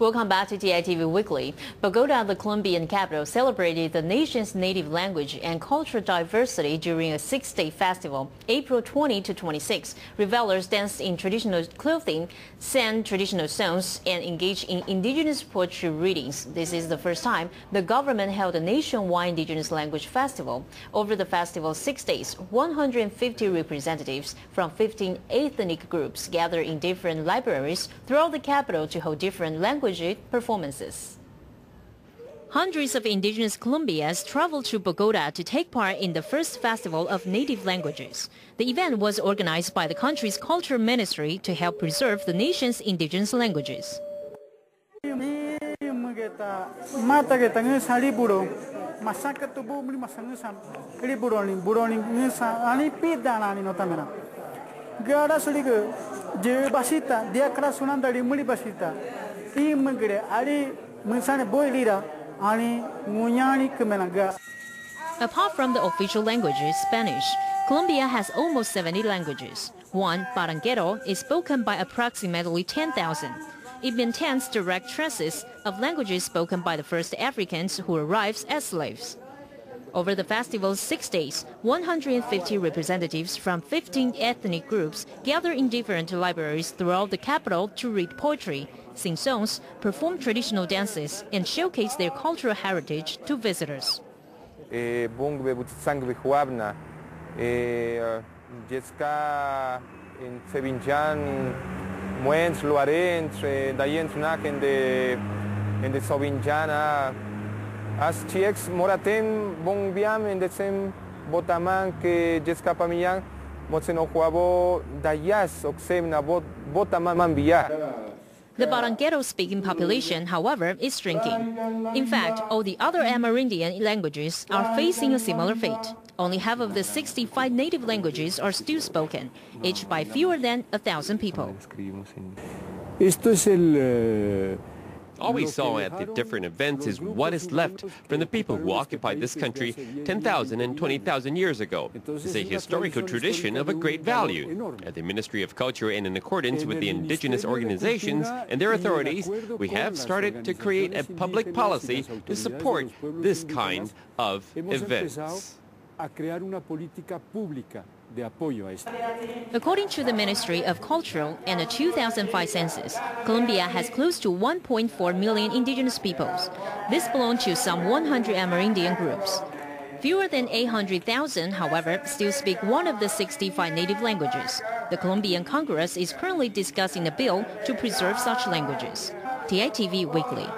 Welcome back to TITV Weekly. Bogota, the Colombian capital, celebrated the nation's native language and cultural diversity during a 6-day festival, April 20 to 26. Revelers danced in traditional clothing, sang traditional songs, and engaged in indigenous poetry readings. This is the first time the government held a nationwide indigenous language festival. Over the festival's 6 days, 150 representatives from 15 ethnic groups gathered in different libraries throughout the capital to hold different language performances. Hundreds of indigenous Colombians traveled to Bogota to take part in the first festival of native languages. The event was organized by the country's culture ministry to help preserve the nation's indigenous languages. Apart from the official languages, Spanish, Colombia has almost 70 languages. One, Baranguero, is spoken by approximately 10,000. It maintains direct traces of languages spoken by the first Africans who arrived as slaves. Over the festival's 6 days, 150 representatives from 15 ethnic groups gathered in different libraries throughout the capital to read poetry, sing songs, perform traditional dances, and showcase their cultural heritage to visitors. As TX Moratem Bongbiam in the same Botaman que Jessica Pamillan, Motseno Huavo, Dayas, Oxem Nabot, Botaman Bia. The Baranguero-speaking population, however, is shrinking. In fact, all the other Amerindian languages are facing a similar fate. Only half of the 65 native languages are still spoken, each by fewer than 1,000 people. All we saw at the different events is what is left from the people who occupied this country 10,000 and 20,000 years ago. It's a historical tradition of a great value. At the Ministry of Culture and in accordance with the indigenous organizations and their authorities, we have started to create a public policy to support this kind of events. According to the Ministry of Culture and the 2005 census, Colombia has close to 1.4 million indigenous peoples. This belongs to some 100 Amerindian groups. Fewer than 800,000, however, still speak one of the 65 native languages. The Colombian Congress is currently discussing a bill to preserve such languages. TITV Weekly.